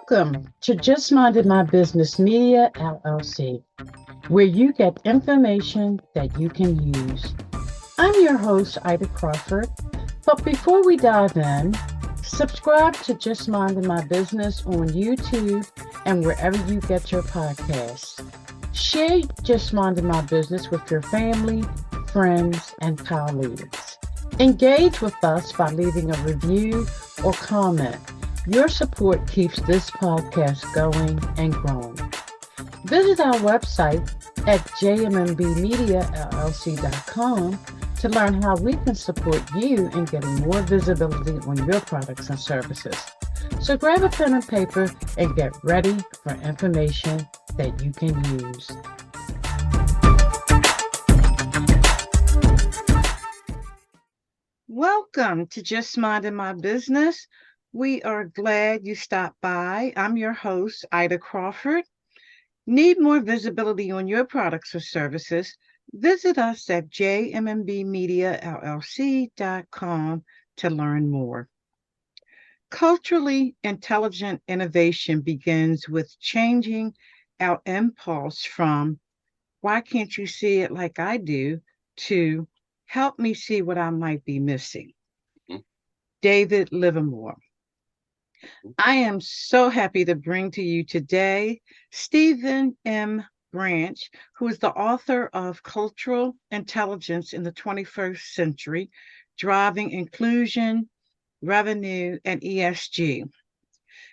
Welcome to Just Minded My Business Media LLC, where you get information that you can use. I'm your host, Ida Crawford. But before we dive in, subscribe to Just Minded My Business on YouTube and wherever you get your podcasts. Share Just Minded My Business with your family, friends, and colleagues. Engage with us by leaving a review or comment. Your support keeps this podcast going and growing. Visit our website at jmmbmediallc.com to learn how we can support you in getting more visibility on your products and services. So grab a pen and paper and get ready for information that you can use. Welcome to Just Minding My Business. We are glad you stopped by. I'm your host, Ida Crawford. Need more visibility on your products or services? Visit us at jmmbmediallc.com to learn more. Culturally intelligent innovation begins with changing our impulse from, why can't you see it like I do, to help me see what I might be missing. David Livermore. I am so happy to bring to you today Stephan M. who is the author of Cultural Intelligence in the 21st Century, Driving Inclusion, Revenue, and ESG.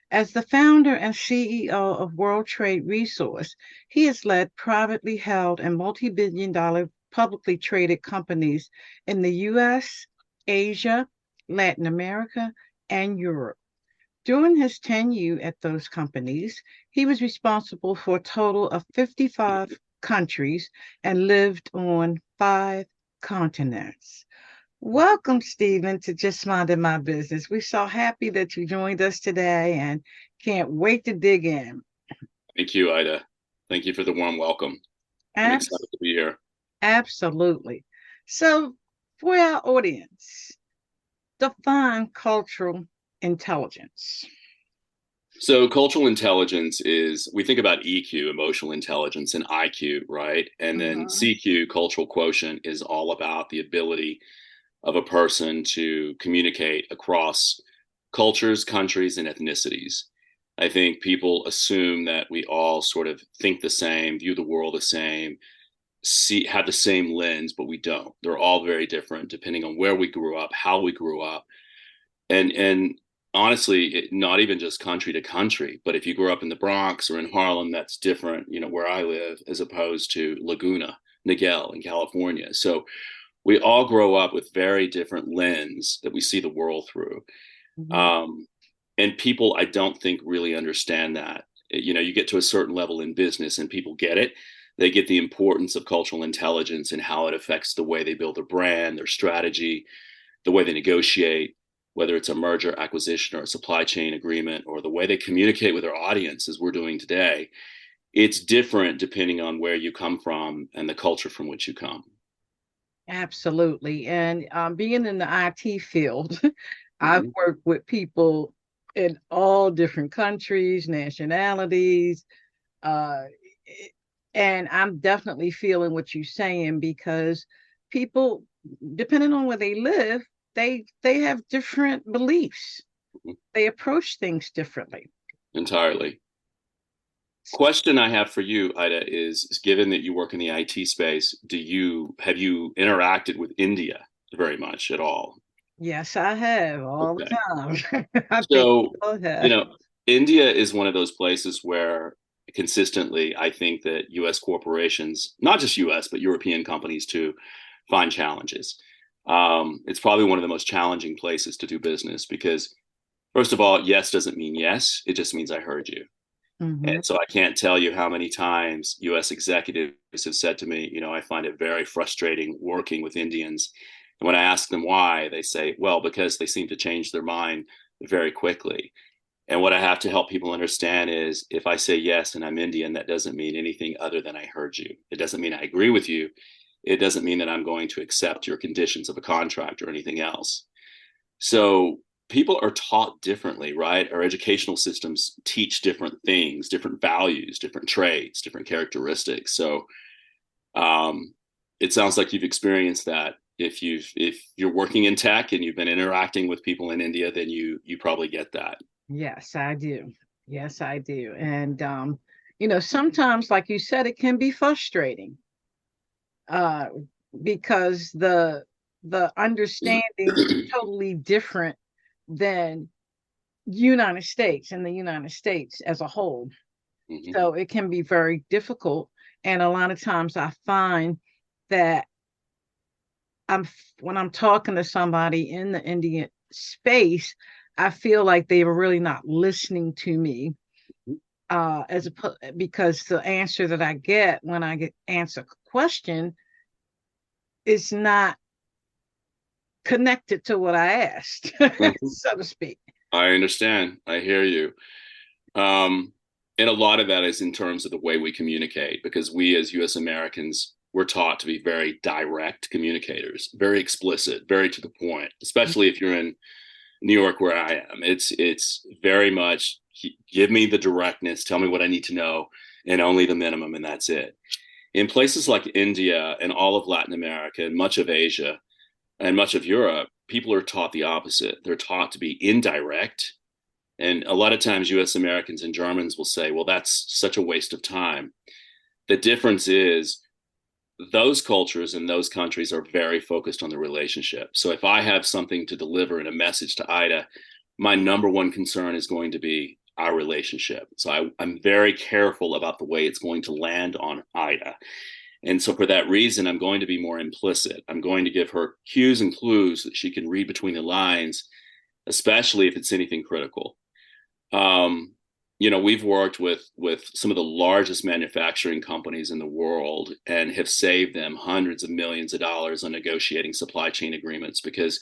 As the founder and CEO of World Trade Resource, he has led privately held and multi-billion-dollar publicly traded companies in the U.S., Asia, Latin America, and Europe. During his tenure at those companies, he was responsible for a total of 55 countries and lived on 5 continents. Welcome, Stephan, to Just Minding My Business. We're so happy that you joined us today and can't wait to dig in. Thank you, Ida. Thank you for the warm welcome. I'm excited to be here. Absolutely. So, for our audience, define cultural intelligence. So cultural intelligence is, we think about EQ, emotional intelligence, and IQ, right? And then CQ, cultural quotient, is all about the ability of a person to communicate across cultures, countries, and ethnicities. I think people assume that we all sort of think the same, view the world the same, have the same lens, but we don't. They're all very different depending on where we grew up, how we grew up. And honestly, not even just country to country, but if you grew up in the Bronx or in Harlem, that's different, where I live, as opposed to Laguna Niguel in California. So we all grow up with very different lens that we see the world through. And people, I don't think, really understand that. You get to a certain level in business and people get it. They get the importance of cultural intelligence and how it affects the way they build their brand, their strategy, the way they negotiate, whether it's a merger, acquisition, or a supply chain agreement, or the way they communicate with their audience, as we're doing today. It's different depending on where you come from and the culture from which you come. Absolutely. And being in the IT field, I've worked with people in all different countries, nationalities, and I'm definitely feeling what you're saying, because people, depending on where they live, they have different beliefs. They approach things differently. Entirely. Question I have for you, Ida, is given that you work in the IT space, have you interacted with India very much at all? Yes, I have, all the time. So, India is one of those places where consistently, I think that U.S. corporations, not just U.S., but European companies too, find challenges. It's probably one of the most challenging places to do business because, first of all, yes doesn't mean yes. It just means I heard you. And so I can't tell you how many times U.S. executives have said to me, I find it very frustrating working with Indians. And when I ask them why, they say, well, because they seem to change their mind very quickly. And what I have to help people understand is if I say yes and I'm Indian, that doesn't mean anything other than I heard you. It doesn't mean I agree with you. It doesn't mean that I'm going to accept your conditions of a contract or anything else. So people are taught differently, right? Our educational systems teach different things, different values, different traits, different characteristics. So it sounds like you've experienced that. If you're working in tech and you've been interacting with people in India, then you probably get that. Yes, I do. Yes, I do. And sometimes, like you said, it can be frustrating uh, because the understanding is totally different than United States and the United States as a whole. Mm-hmm. So it can be very difficult. And a lot of times I find that I'm when I'm talking to somebody in the Indian space, I feel like they were really not listening to me. Because the answer that I get when I get answer a question is not connected to what I asked, Mm-hmm. so to speak. I understand. I hear you. And a lot of that is in terms of the way we communicate, because we as US Americans, we're taught to be very direct communicators, very explicit, very to the point, especially if you're in New York where I am. It's very much give me the directness, tell me what I need to know, and only the minimum, and that's it. In places like India and all of Latin America and much of Asia and much of Europe, people are taught the opposite. They're taught to be indirect. And a lot of times, US Americans and Germans will say, well, that's such a waste of time. The difference is those cultures and those countries are very focused on the relationship. So if I have something to deliver in a message to Ida, my number one concern is going to be our relationship. So I'm very careful about the way it's going to land on Ida. And so for that reason, I'm going to be more implicit. I'm going to give her cues and clues that she can read between the lines, especially if it's anything critical. We've worked with some of the largest manufacturing companies in the world and have saved them hundreds of millions of dollars on negotiating supply chain agreements because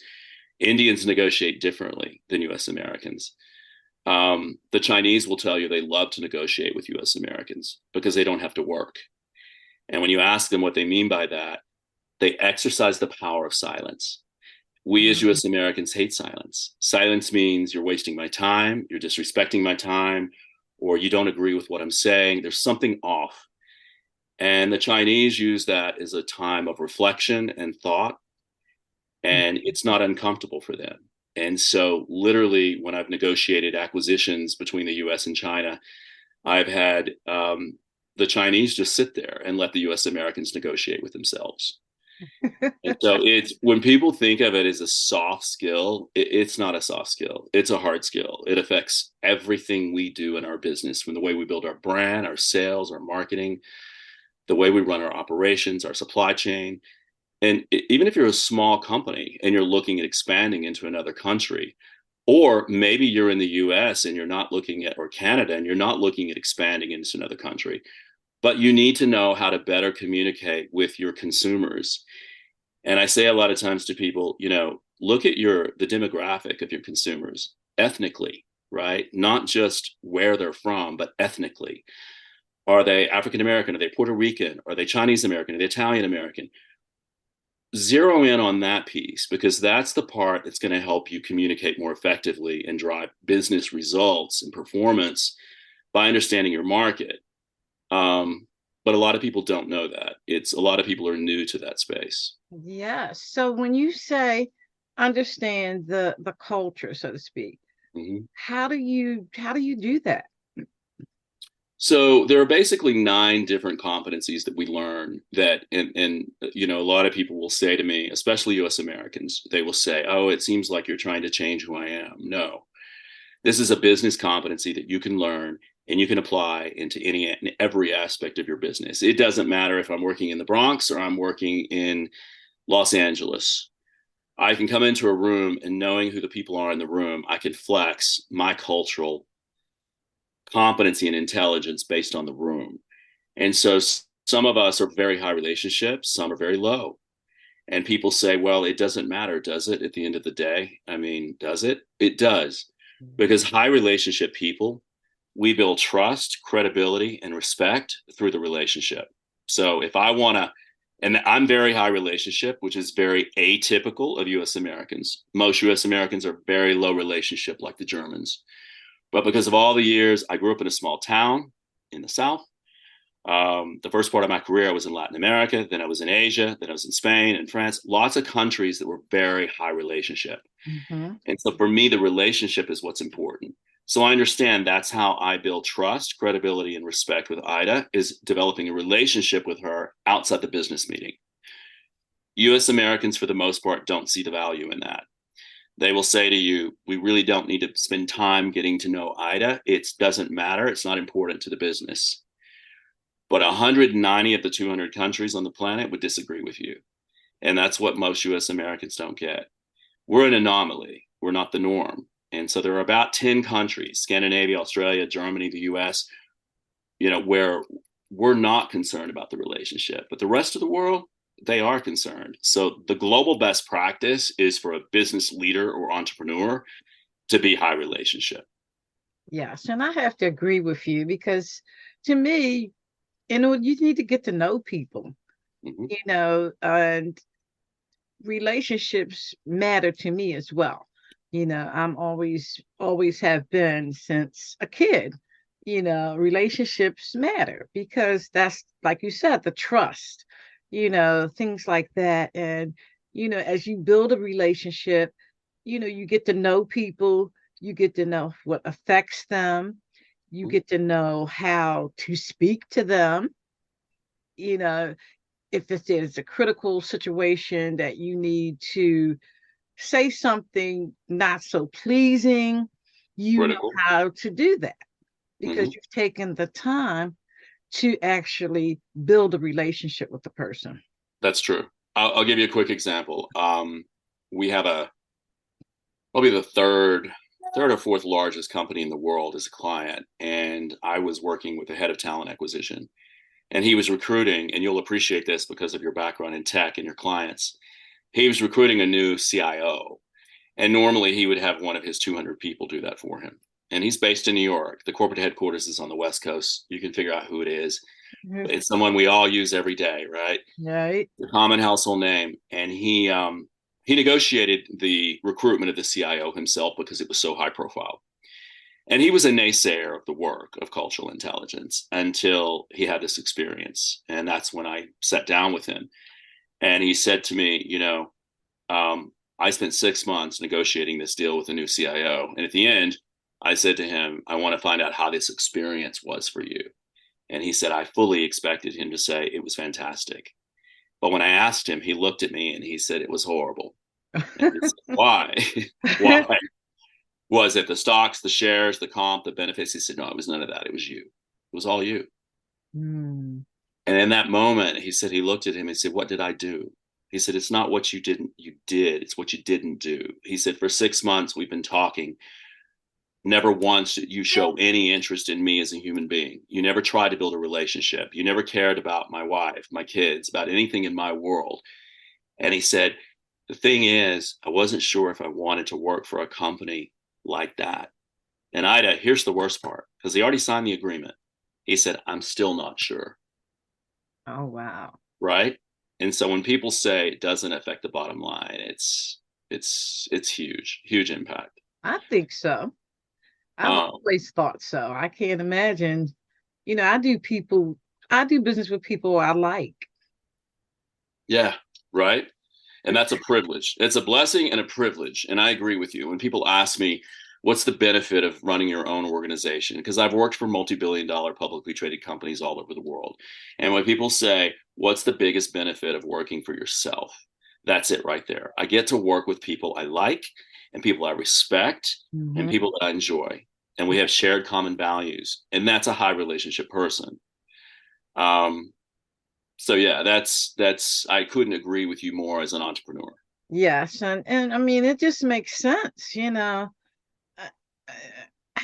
Indians negotiate differently than US Americans. The Chinese will tell you they love to negotiate with US Americans because they don't have to work. And when you ask them what they mean by that, they exercise the power of silence. We as US Americans hate silence. Silence means you're wasting my time, you're disrespecting my time, or you don't agree with what I'm saying. There's something off. And the Chinese use that as a time of reflection and thought, and it's not uncomfortable for them. And so, literally, when I've negotiated acquisitions between the US and China, I've had the Chinese just sit there and let the US Americans negotiate with themselves. And so it's when people think of it as a soft skill, it's not a soft skill. It's a hard skill. It affects everything we do in our business, from the way we build our brand, our sales, our marketing, the way we run our operations, our supply chain. And even if you're a small company and you're looking at expanding into another country, or maybe you're in the US and you're not looking at, or Canada, and you're not looking at expanding into another country, but you need to know how to better communicate with your consumers. And I say a lot of times to people, look at the demographic of your consumers ethnically, right? Not just where they're from, but ethnically. Are they African American? Are they Puerto Rican? Are they Chinese American? Are they Italian American? Zero in on that piece, because that's the part that's going to help you communicate more effectively and drive business results and performance by understanding your market. But a lot of people don't know that. A lot of people are new to that space. Yes. So when you say understand the culture, so to speak, how do you do that? So there are basically 9 different competencies that we learn that, and a lot of people will say to me, especially US Americans, they will say, oh, it seems like you're trying to change who I am. No, this is a business competency that you can learn and you can apply into every aspect of your business. It doesn't matter if I'm working in the Bronx or I'm working in Los Angeles. I can come into a room and knowing who the people are in the room, I can flex my cultural competency and intelligence based on the room. And so some of us are very high relationships, some are very low. And people say, well, it doesn't matter, does it, at the end of the day? I mean, does it? It does. Because high relationship people, we build trust, credibility, and respect through the relationship. So if I want to And I'm very high relationship, which is very atypical of US Americans. Most US Americans are very low relationship, like the Germans. But because of all the years, I grew up in a small town in the South. The first part of my career, I was in Latin America, then I was in Asia, then I was in Spain and France, lots of countries that were very high relationship. Mm-hmm. And so for me, the relationship is what's important. So I understand that's how I build trust, credibility, and respect with Ida, is developing a relationship with her outside the business meeting. US Americans, for the most part, don't see the value in that. They will say to you, we really don't need to spend time getting to know Ida. It doesn't matter. It's not important to the business. But 190 of the 200 countries on the planet would disagree with you. And that's what most US Americans don't get. We're an anomaly. We're not the norm. And so there are about 10 countries, Scandinavia, Australia, Germany, the US, where we're not concerned about the relationship. But the rest of the world, they are concerned. So the global best practice is for a business leader or entrepreneur to be high relationship. Yes, and I have to agree with you because to me, you need to get to know people, Mm-hmm. and relationships matter to me as well. I'm always have been since a kid. Relationships matter because that's, like you said, the trust, things like that. And, as you build a relationship, you get to know people, you get to know what affects them, you get to know how to speak to them, you know, if it's a critical situation that you need to say something not so pleasing, you know Critical. how to do that Mm-hmm. because you've taken the time to actually build a relationship with the person. That's true. I'll give you a quick example. We have probably the third or fourth largest company in the world as a client, and I was working with the head of talent acquisition, and he was recruiting. And you'll appreciate this because of your background in tech and your clients. He was recruiting a new CIO, and normally he would have one of his 200 people do that for him. And he's based in New York. The corporate headquarters is on the West Coast. You can figure out who it is. It's someone we all use every day, right? Right. The common household name. And he negotiated the recruitment of the CIO himself because it was so high profile. And he was a naysayer of the work of cultural intelligence until he had this experience. And that's when I sat down with him. And he said to me, I spent 6 months negotiating this deal with a new CIO. And at the end, I said to him, I want to find out how this experience was for you. And he said, I fully expected him to say it was fantastic. But when I asked him, he looked at me and he said it was horrible. And I said, why? Why? Was it the stocks, the shares, the comp, the benefits? He said, no, it was none of that. It was you. It was all you. Mm. And in that moment, he said, he looked at him and said, what did I do? He said, it's not what you did. It's what you didn't do. He said, for 6 months, we've been talking. Never once did you show any interest in me as a human being. You never tried to build a relationship. You never cared about my wife, my kids, about anything in my world. And he said, the thing is, I wasn't sure if I wanted to work for a company like that. And Ida, here's the worst part, because he already signed the agreement. He said, I'm still not sure. Oh, wow. Right. And so when people say it doesn't affect the bottom line, it's huge, huge impact. I think so. I've Um, always thought so. I can't imagine, I do business with people I like. yeah, right. And that's a privilege. It's a blessing and a privilege. And I agree with you. When people ask me, what's the benefit of running your own organization? Because I've worked for multi-billion-dollar publicly traded companies all over the world. And when people say, what's the biggest benefit of working for yourself? That's it right there. I get to work with people I like and people I respect and Mhm. people that I enjoy. And we have shared common values. And that's a high relationship person. Um, so yeah, that's I couldn't agree with you more as an entrepreneur. Yes, and I mean it just makes sense. Uh, uh,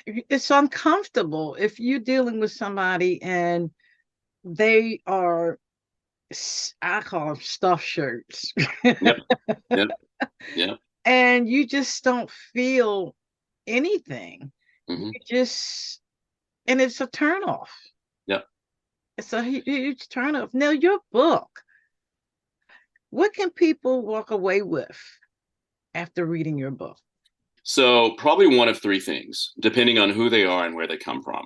It's uncomfortable if you're dealing with somebody and they are, I call them stuffed shirts, Yep, yep, yep. and you just don't feel anything. You Hmm. just, and it's a turnoff. Yep. It's a huge turnoff. Now, your book. What can people walk away with after reading your book? So probably one of three things, depending on who they are and where they come from.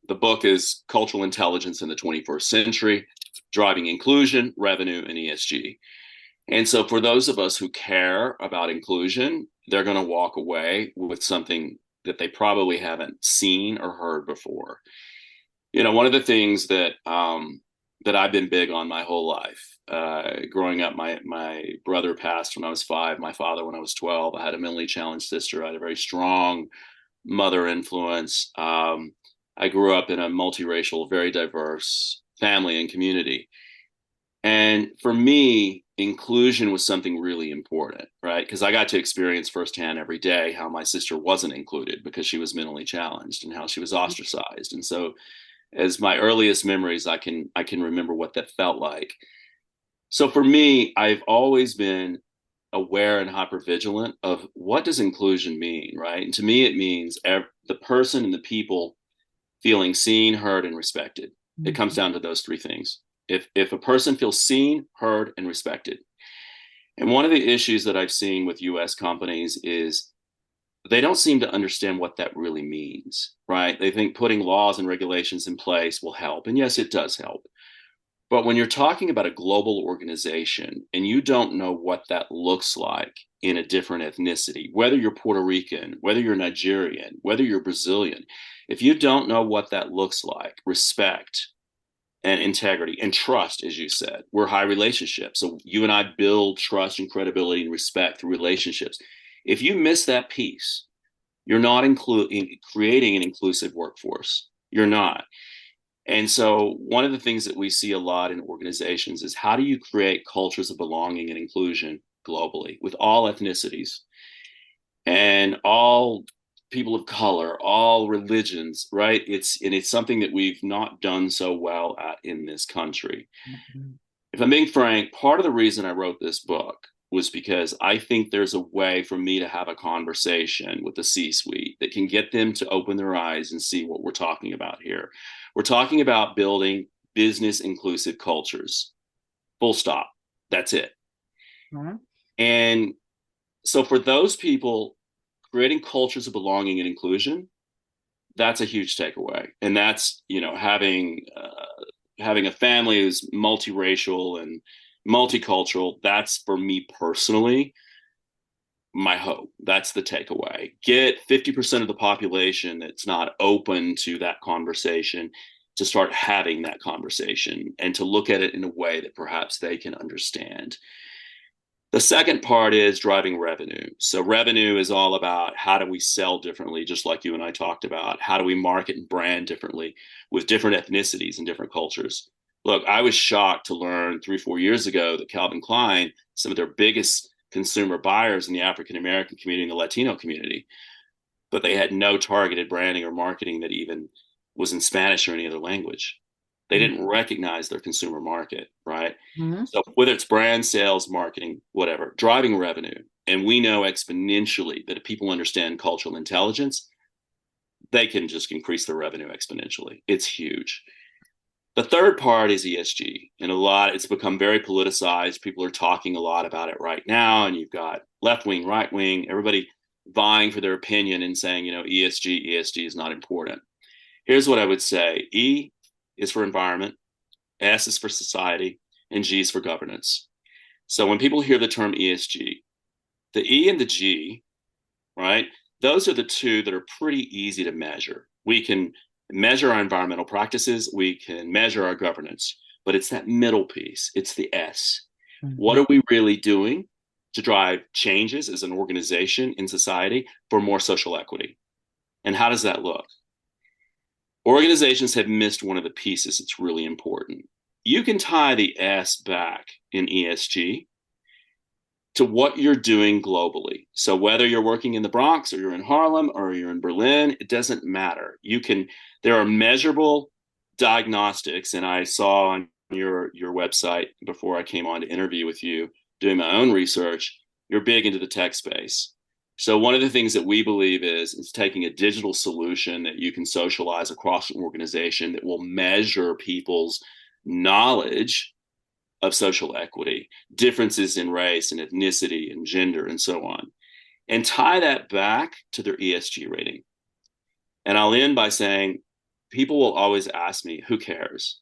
The book is Cultural Intelligence in the 21st Century, Driving Inclusion, Revenue, and ESG. And so for those of us who care about inclusion, they're going to walk away with something that they probably haven't seen or heard before. One of the things that I've been big on my whole life. Growing up, my brother passed when I was 5, my father when I was 12. I had a mentally challenged sister. I had a very strong mother influence. I grew up in a multiracial, very diverse family and community. And for me, inclusion was something really important, right? Because I got to experience firsthand every day how my sister wasn't included because she was mentally challenged and how she was ostracized. And so as my earliest memories, I can remember what that felt like. So for me, I've always been aware and hyper vigilant of what does inclusion mean, right? And to me, it means the person and the people feeling seen, heard, and respected. It comes down to those three things. If a person feels seen, heard, and respected. And one of the issues that I've seen with US companies is they don't seem to understand what that really means, right? They think putting laws and regulations in place will help. And yes, it does help. But when you're talking about a global organization and you don't know what that looks like in a different ethnicity, whether you're Puerto Rican, whether you're Nigerian, whether you're Brazilian, if you don't know what that looks like, respect and integrity and trust, as you said, we're high relationships. So you and I build trust and credibility and respect through relationships. If you miss that piece, you're not creating an inclusive workforce. You're not. And so one of the things that we see a lot in organizations is how do you create cultures of belonging and inclusion globally with all ethnicities and all people of color, all religions, right? It's something that we've not done so well at in this country. Mm-hmm. If I'm being frank, part of the reason I wrote this book was because I think there's a way for me to have a conversation with the C-suite that can get them to open their eyes and see what we're talking about here. We're talking about building business inclusive cultures. Full stop. That's it. Mm-hmm. And so for those people, creating cultures of belonging and inclusion, that's a huge takeaway. And that's, having a family who's multiracial and multicultural, that's for me personally, my hope. That's the takeaway. Get 50% of the population that's not open to that conversation to start having that conversation and to look at it in a way that perhaps they can understand. The second part is driving revenue. So revenue is all about how do we sell differently, just like you and I talked about. How do we market and brand differently with different ethnicities and different cultures? Look, I was shocked to learn 3-4 years ago that Calvin Klein, some of their biggest consumer buyers in the African American community and the Latino community, but they had no targeted branding or marketing that even was in Spanish or any other language. They didn't recognize their consumer market, right? Mm-hmm. So whether it's brand sales, marketing, whatever, driving revenue. And we know exponentially that if people understand cultural intelligence, they can just increase their revenue exponentially. It's huge. The third part is ESG. And it's become very politicized. People are talking a lot about it right now. And you've got left wing, right wing, everybody vying for their opinion and saying, ESG is not important. Here's what I would say. E is for environment, S is for society, and G is for governance. So when people hear the term ESG, the E and the G, right, those are the two that are pretty easy to measure. We can measure our environmental practices, we can measure our governance, but it's that middle piece, it's the S. Mm-hmm. What are we really doing to drive changes as an organization in society for more social equity? And how does that look? Organizations have missed one of the pieces that's really important. You can tie the S back in ESG to what you're doing globally. So whether you're working in the Bronx or you're in Harlem or you're in Berlin, it doesn't matter. There are measurable diagnostics, and I saw on your website before I came on to interview with you, doing my own research, you're big into the tech space. So one of the things that we believe is taking a digital solution that you can socialize across an organization that will measure people's knowledge of social equity, differences in race and ethnicity and gender and so on, and tie that back to their ESG rating. And I'll end by saying, people will always ask me, who cares?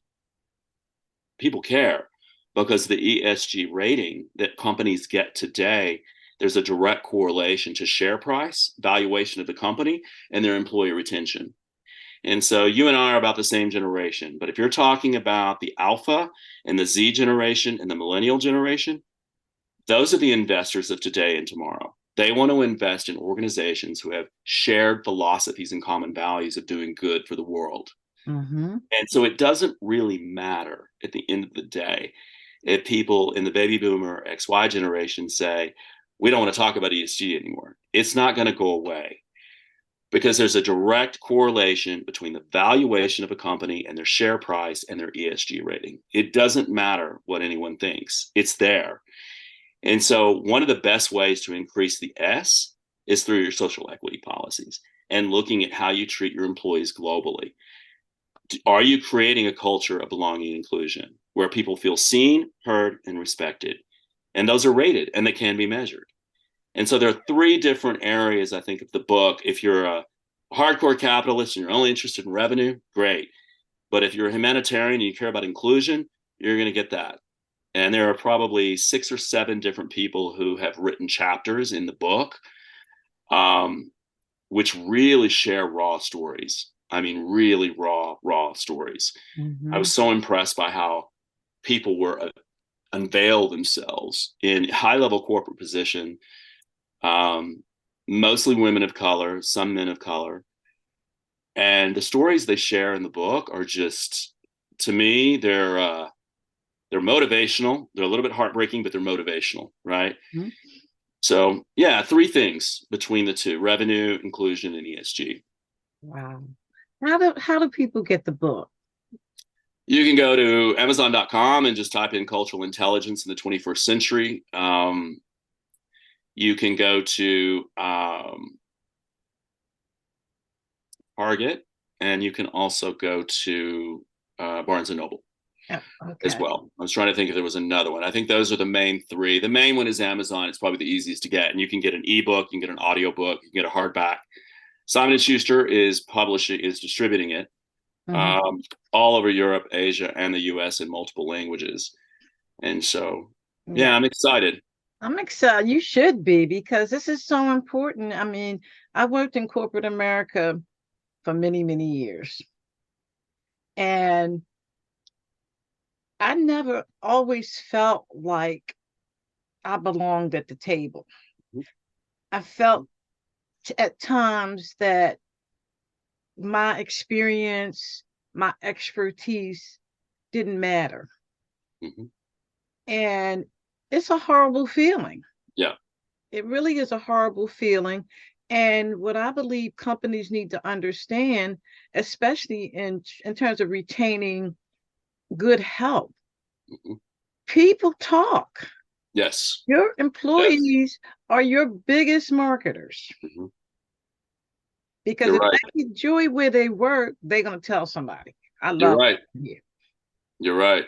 People care because the ESG rating that companies get today, there's a direct correlation to share price, valuation of the company, and their employee retention. And so you and I are about the same generation. But if you're talking about the alpha and the Z generation and the millennial generation, those are the investors of today and tomorrow. They want to invest in organizations who have shared philosophies and common values of doing good for the world. Mm-hmm. And so it doesn't really matter at the end of the day if people in the baby boomer XY generation say, we don't want to talk about ESG anymore. It's not going to go away because there's a direct correlation between the valuation of a company and their share price and their ESG rating. It doesn't matter what anyone thinks. It's there. And so one of the best ways to increase the S is through your social equity policies and looking at how you treat your employees globally. Are you creating a culture of belonging and inclusion where people feel seen, heard, and respected? And those are rated and they can be measured. And so there are three different areas, I think, of the book. If you're a hardcore capitalist and you're only interested in revenue, great. But if you're a humanitarian and you care about inclusion, you're going to get that. And there are probably 6 or 7 different people who have written chapters in the book, which really share raw stories. I mean, really raw stories. Mm-hmm. I was so impressed by how people were unveil themselves in high-level corporate position, mostly women of color, some men of color. And the stories they share in the book are just, to me, they're motivational. They're a little bit heartbreaking, but they're motivational, right? Mm-hmm. So, yeah, 3 things between the two: revenue, inclusion, and ESG. Wow. How do people get the book? You can go to Amazon.com and just type in cultural intelligence in the 21st century. You can go to Target, and you can also go to Barnes and Noble as well. I was trying to think if there was another one. I think those are the main 3. The main one is Amazon. It's probably the easiest to get, and you can get an ebook, you can get an audiobook, you can get a hardback. Simon & Schuster is distributing it all over Europe, Asia, and the US in multiple languages. And so, yeah, I'm excited. I'm excited. You should be, because this is so important. I mean, I worked in corporate America for many, many years. And I never always felt like I belonged at the table. I felt at times that my experience, my expertise didn't matter. Mm-hmm. And it's a horrible feeling. Yeah. It really is a horrible feeling. And what I believe companies need to understand, especially in terms of retaining good health, people talk. Yes. Your employees are your biggest marketers. Because You're if right. they enjoy where they work, they're going to tell somebody. I love You're right. it. You're right.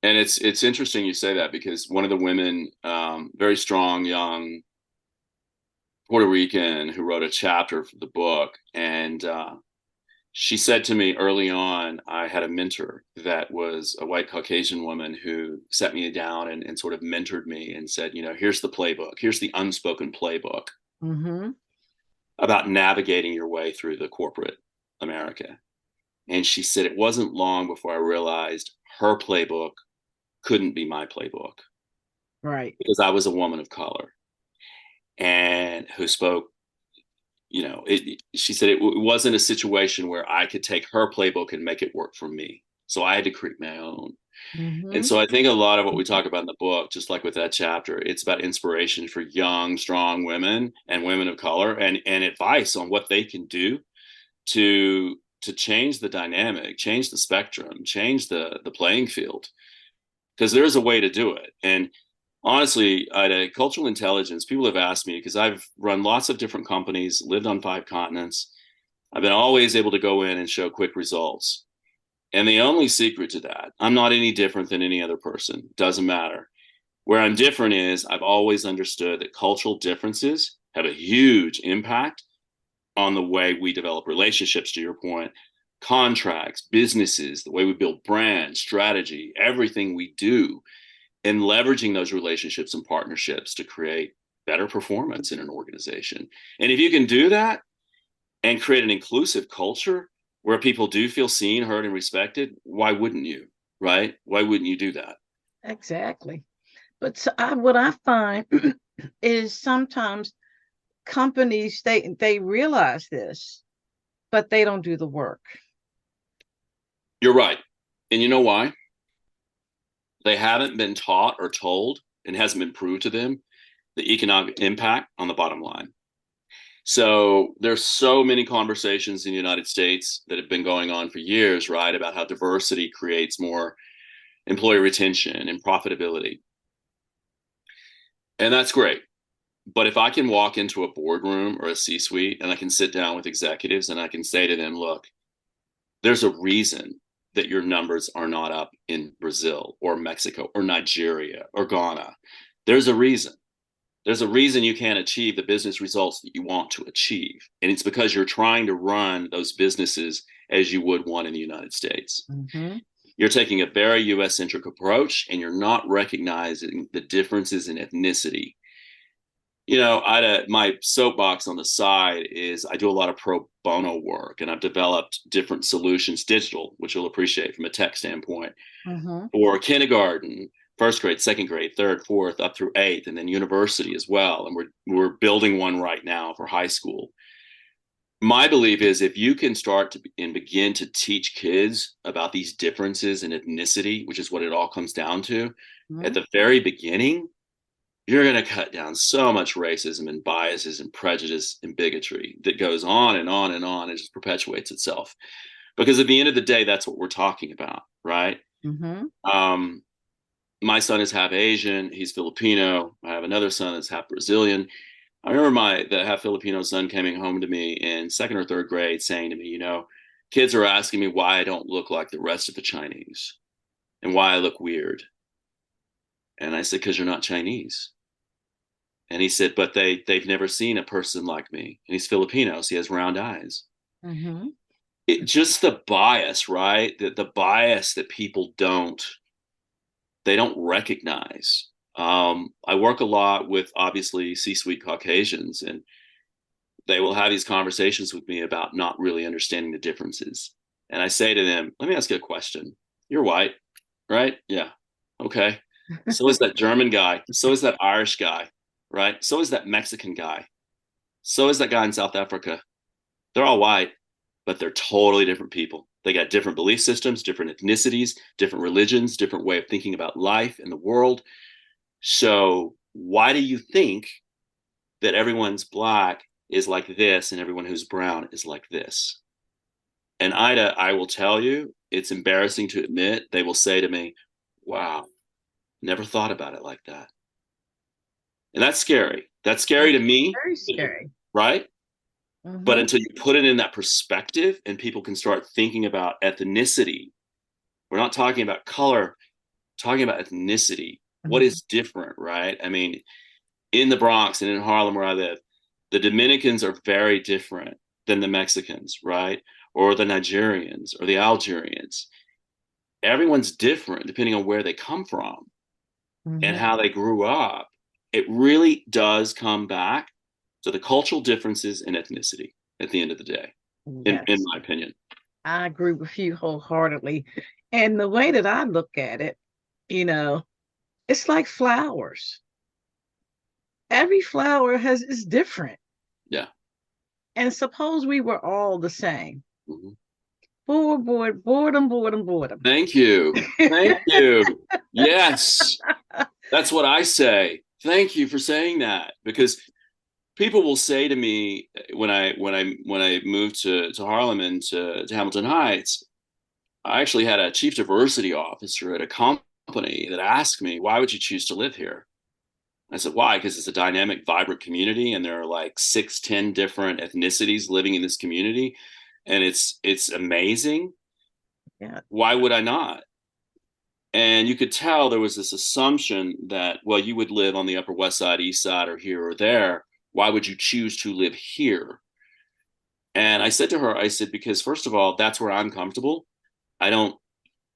And it's interesting you say that, because one of the women, very strong, young Puerto Rican, who wrote a chapter for the book, and she said to me early on, I had a mentor that was a white Caucasian woman who sat me down and sort of mentored me and said, here's the playbook. Here's the unspoken playbook about navigating your way through the corporate America. And she said it wasn't long before I realized her playbook couldn't be my playbook. Right. Because I was a woman of color and who spoke, she said it wasn't a situation where I could take her playbook and make it work for me. So I had to create my own. And so I think a lot of what we talk about in the book, just like with that chapter, it's about inspiration for young, strong women and women of color, and advice on what they can do to change the dynamic, change the spectrum, change the playing field, because there is a way to do it. And honestly, at cultural intelligence, people have asked me, because I've run lots of different companies, lived on 5 continents. I've been always able to go in and show quick results. And the only secret to that, I'm not any different than any other person. Doesn't matter. Where I'm different is I've always understood that cultural differences have a huge impact on the way we develop relationships, to your point, contracts, businesses, the way we build brand, strategy, everything we do, and leveraging those relationships and partnerships to create better performance in an organization. And if you can do that and create an inclusive culture where people do feel seen, heard, and respected, why wouldn't you? Right? Why wouldn't you do that? Exactly. But what I find is sometimes companies they realize this, but they don't do the work. You're right. And you know why? They haven't been taught or told, and hasn't been proved to them, the economic impact on the bottom line. So there's so many conversations in the United States that have been going on for years, right, about how diversity creates more employee retention and profitability. And that's great. But if I can walk into a boardroom or a C-suite and I can sit down with executives and I can say to them, look, there's a reason that your numbers are not up in Brazil or Mexico or Nigeria or Ghana. There's a reason. There's a reason you can't achieve the business results that you want to achieve. And it's because you're trying to run those businesses as you would one in the United States. Mm-hmm. You're taking a very US centric approach and you're not recognizing the differences in ethnicity. You know, my soapbox on the side is I do a lot of pro bono work, and I've developed different solutions, digital, which you'll appreciate from a tech standpoint, Mm-hmm. for kindergarten, first grade, second grade, third, fourth, up through eighth, and then university as well. And we're building one right now for high school. My belief is if you can start to and begin to teach kids about these differences in ethnicity, which is what it all comes down to, Mm-hmm. at the very beginning, you're going to cut down so much racism and biases and prejudice and bigotry that goes on and on and on and just perpetuates itself. Because at the end of the day, that's what we're talking about, right? Mm-hmm. My son is half Asian. He's Filipino. I have another son that's half Brazilian. I remember the half Filipino son coming home to me in second or third grade saying to me, you know, kids are asking me why I don't look like the rest of the Chinese and why I look weird. And I said, because you're not Chinese. And he said, but they've never seen a person like me. And he's Filipino, so he has round eyes. Mm-hmm. Just the bias, right? The bias that people they don't recognize. I work a lot with obviously C-suite Caucasians, and they will have these conversations with me about not really understanding the differences. And I say to them, let me ask you a question. You're white, right? Yeah. Okay. So is that German guy. So is that Irish guy, right? So is that Mexican guy. So is that guy in South Africa. They're all white, but they're totally different people. They got different belief systems, different ethnicities, different religions, different way of thinking about life and the world. So why do you think that everyone's black is like this and everyone who's brown is like this? And Ida, I will tell you, it's embarrassing to admit, they will say to me, wow, never thought about it like that. And that's scary. That's scary to me, Very scary. right? But Mm-hmm. until you put it in that perspective and people can start thinking about ethnicity, we're not talking about color, talking about ethnicity. What Mm-hmm. is different, right? I mean, in the Bronx and in Harlem where I live, the Dominicans are very different than the Mexicans, right? Or the Nigerians or the Algerians. Everyone's different depending on where they come from and Mm-hmm. how they grew up. It really does come back to the cultural differences in ethnicity at the end of the day, in Yes, my opinion. I agree with you wholeheartedly. And the way that I look at it, you know, it's like flowers. Every flower has is different. Yeah. And suppose we were all the same. Mhm. Boredom, boredom, boredom. Thank you. Thank you. Yes. That's what I say. Thank you for saying that because people will say to me when I moved to Harlem and to Hamilton Heights, I actually had a chief diversity officer at a company that asked me, why would you choose to live here? I said, why? Because it's a dynamic, vibrant community, and there are like 6, 10 different ethnicities living in this community, and it's amazing. Yeah. Why would I not? And you could tell there was this assumption that, well, you would live on the Upper West Side, East Side, or here or there. Why would you choose to live here? And I said to her, I said, because first of all, that's where I'm comfortable. I don't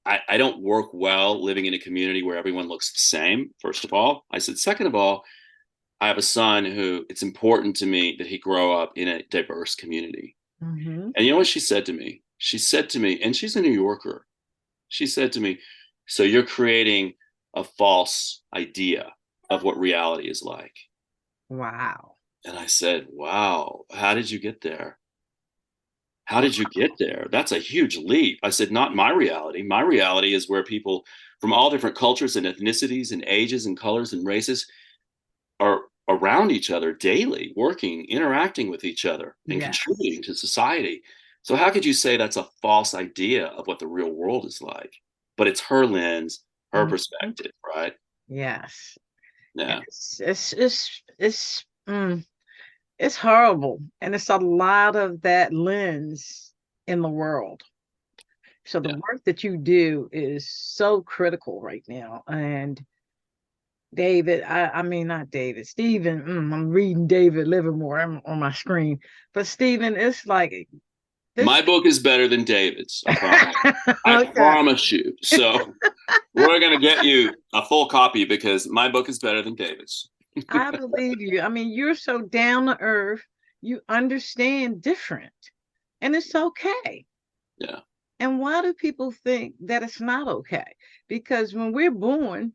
I don't work well living in a community where everyone looks the same, first of all. I said, second of all, I have a son who it's important to me that he grow up in a diverse community. Mm-hmm. And you know what she said to me? She said to me, and she's a New Yorker. She said to me, so you're creating a false idea of what reality is like. Wow. And I said, wow, how did you get there? How did you get there? That's a huge leap. I said, not my reality. My reality is where people from all different cultures and ethnicities and ages and colors and races are around each other daily, working, interacting with each other, and Yes. contributing to society. So, how could you say that's a false idea of what the real world is like? But it's her lens, her Mm-hmm. perspective, right? Yes. And Yeah. it's horrible. And it's a lot of that lens in the world. So the Yeah. work that you do is so critical right now. And David, I mean, not David, Stephen, I'm reading David Livermore on my screen. But Stephen, it's like My this. book is better than David's, I promise. I Okay. promise you. So, we're going to get you a full copy because my book is better than David's. I believe you. I mean, you're so down to earth. You understand different, and it's okay. Yeah, And why do people think that it's not okay? Because when we're born,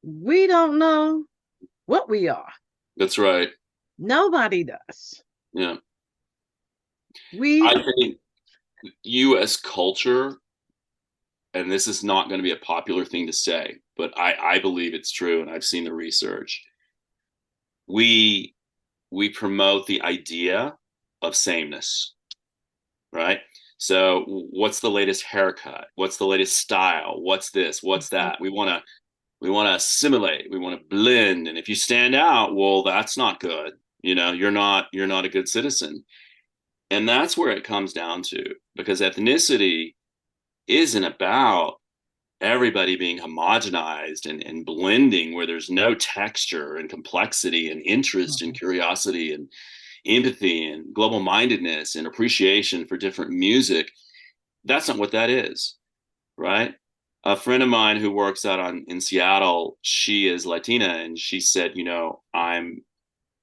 we don't know what we are. that's right. Nobody does. Yeah. I We, think US culture, and this is not going to be a popular thing to say, but I believe it's true, and I've seen the research. We we promote the idea of sameness, right? So what's the latest haircut? What's the latest style? What's this? What's that? We want to assimilate. We want to blend. And if you stand out, well, that's not good. You're not a good citizen. And that's where it comes down to, because ethnicity isn't about everybody being homogenized and blending where there's no texture and complexity and interest and curiosity and empathy and global mindedness and appreciation for different music. That's not what that is, right? A friend of mine who works out in Seattle, she is Latina, and she said,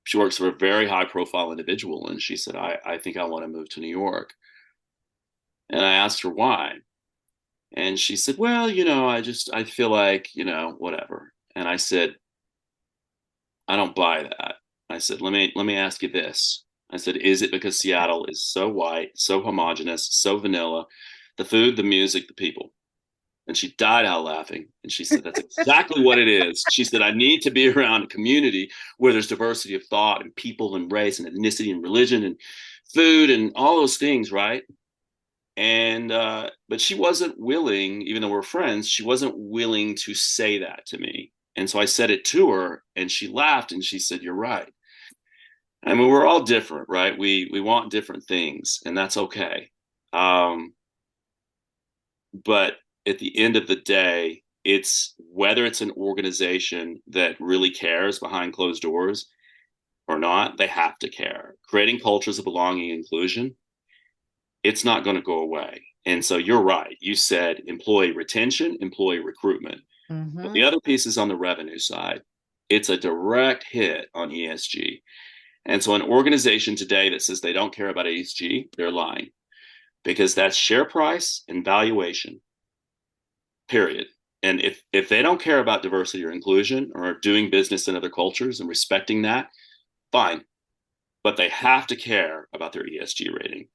she works for a very high profile individual, and she said, I think I want to move to New York. And I asked her why. And she said, well, I feel like, whatever. And I said, I don't buy that. I said, let me ask you this. I said, is it because Seattle is so white, so homogenous, so vanilla, the food, the music, the people? And she died out laughing. And she said, that's exactly what it is. She said, I need to be around a community where there's diversity of thought and people and race and ethnicity and religion and food and all those things, right? And but she wasn't willing, even though we're friends, she wasn't willing to say that to me. And so I said it to her, and she laughed and she said, you're right. I mean, we're all different, right? We want different things, and that's okay. um but at the end of the day, it's whether it's an organization that really cares behind closed doors or not, they have to care. Creating cultures of belonging and inclusion, it's not going to go away. And so you're right. You said employee retention, employee recruitment. But mm-hmm. the other piece is on the revenue side. It's a direct hit on ESG. And so an organization today that says they don't care about ESG, they're lying, because that's share price and valuation, period. And if they don't care about diversity or inclusion or doing business in other cultures and respecting that, fine. But they have to care about their ESG rating.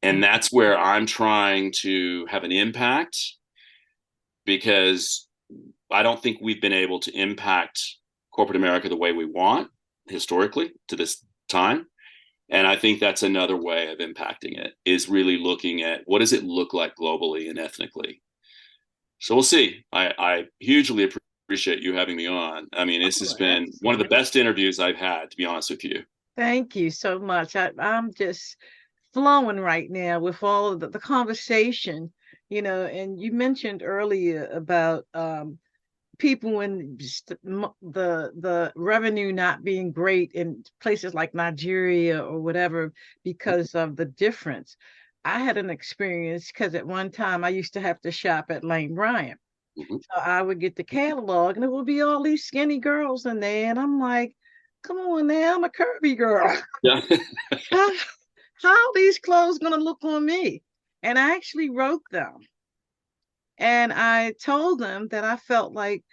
And that's where I'm trying to have an impact, because I don't think we've been able to impact corporate America the way we want historically to this time. And I think that's another way of impacting it, is really looking at what does it look like globally and ethnically. So we'll see. I hugely appreciate you having me on. I mean, this has Oh, been one of the excellent. best interviews I've had, to be honest with you. Thank you so much. I'm just flowing right now with all of the conversation. And you mentioned earlier about people in the revenue not being great in places like Nigeria or whatever because of the difference. I had an experience because at one time I used to have to shop at Lane Bryant. Mhm. So I would get the catalog and it would be all these skinny girls in there. And I'm like, come on now, I'm a curvy girl. Yeah. how, how are these clothes going to look on me? And I actually wrote them. And I told them that I felt like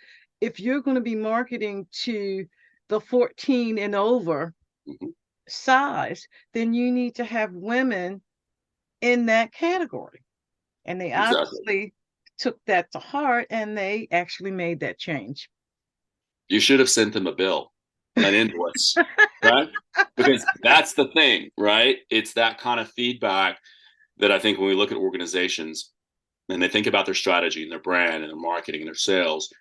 if you're going to be marketing to the 14 and over Mhm. size, then you need to have women in that category. And they Exactly. obviously took that to heart and they actually made that change. You should have sent them a bill, an invoice, right? Because that's the thing, right? It's that kind of feedback that I think when we look at organizations and they think about their strategy and their brand and their marketing and their sales,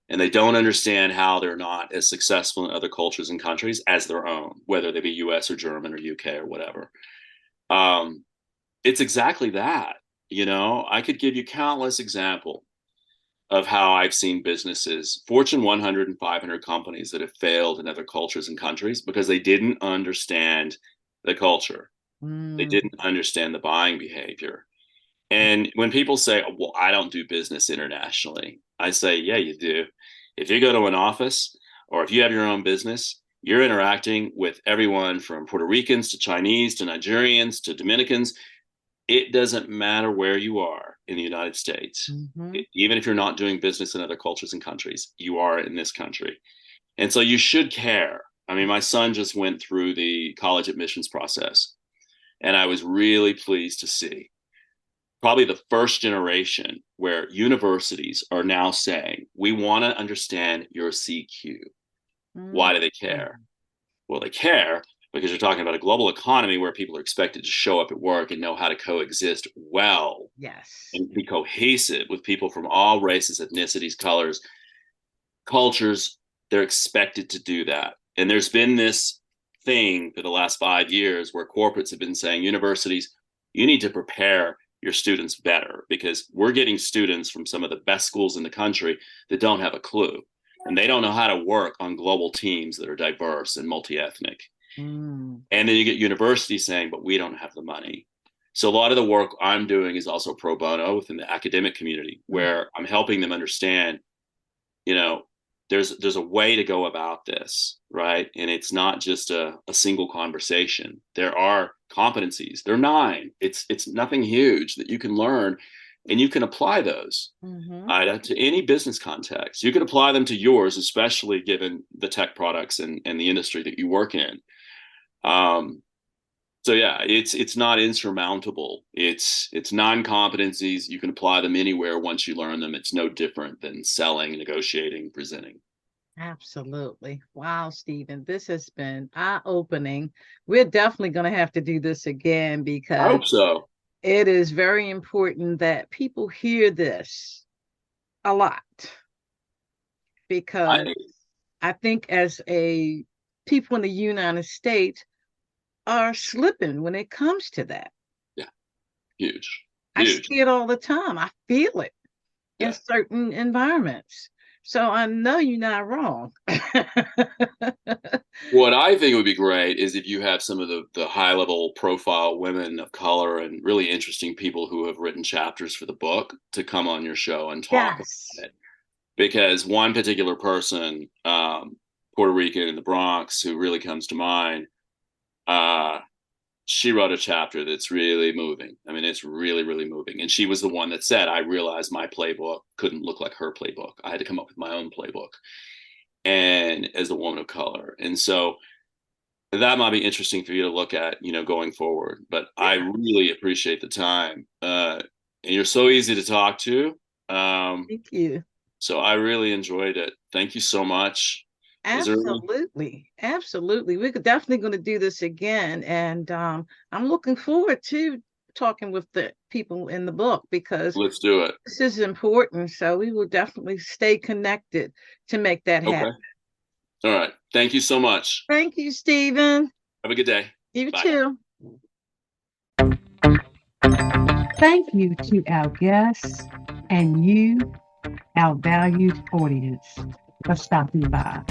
and they don't understand how they're not as successful in other cultures and countries as their own, whether they be US or German or UK or whatever. Um, it's exactly that. I could give you countless examples of how I've seen businesses, Fortune 100 and 500 companies that have failed in other cultures and countries because they didn't understand the culture. They Mm. didn't understand the buying behavior. And when people say, well, I don't do business internationally, I say, yeah, you do. If you go to an office or if you have your own business, you're interacting with everyone from Puerto Ricans to Chinese to Nigerians to Dominicans. It doesn't matter where you are in the United States. Mm-hmm. Even if you're not doing business in other cultures and countries, you are in this country. And so you should care. I mean, my son just went through the college admissions process, and I was really pleased to see probably the first generation where universities are now saying, we want to understand your CQ. Why do they Mm-hmm. care? Well, they care because you're talking about a global economy where people are expected to show up at work and know how to coexist well Yes. and be cohesive with people from all races, ethnicities, colors, cultures. They're expected to do that. And there's been this thing for the last 5 years where corporates have been saying, universities, you need to prepare your students better because we're getting students from some of the best schools in the country that don't have a clue. And they don't know how to work on global teams that are diverse and multi ethnic. Mm. And then you get universities saying, but we don't have the money. So a lot of the work I'm doing is also pro bono within the academic community, Mm. where I'm helping them understand, you know, there's a way to go about this, right? And it's not just a single conversation. There are competencies. There are 9. It's nothing huge that you can learn, and you can apply those Mm-hmm. to any business context. You can apply them to yours, especially given the tech products and the industry that you work in. Um, so yeah, it's not insurmountable. It's non-competencies. You can apply them anywhere once you learn them. It's no different than selling, negotiating, presenting. Absolutely. Wow, Stephen, this has been eye-opening. We're definitely going to have to do this again I because hope so. it is very important that people hear this a lot I because I think as a people in the United States are slipping when it comes to that. Yeah, huge, I huge. see it all the time. I feel it in Yeah. certain environments. So I know you're not wrong. What I think would be great is if you have some of the high level profile women of color and really interesting people who have written chapters for the book to come on your show and talk Yes. about it. Because one particular person, Puerto Rican in the Bronx, who really comes to mind, uh, she wrote a chapter that's really moving. I mean, it's really, really moving. And she was the one that said, I realized my playbook couldn't look like her playbook. I had to come up with my own playbook and as a woman of color. And so that might be interesting for you to look at, going forward. But I Yeah. really appreciate the time. And you're so easy to talk to. Um, Thank you. so I really enjoyed it. Thank you so much. Is there any? Absolutely. Absolutely. We're definitely going to do this again. And I'm looking forward to talking with the people in the book because Let's do it. this is important. So we will definitely stay connected to make that happen. Okay. All right. Thank you so much. Thank you, Stephen. Have a good day. You Bye. too. Thank you to our guests and you, our valued audience, for stopping by.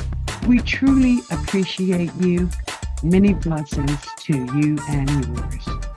We truly appreciate you. Many blessings to you and yours.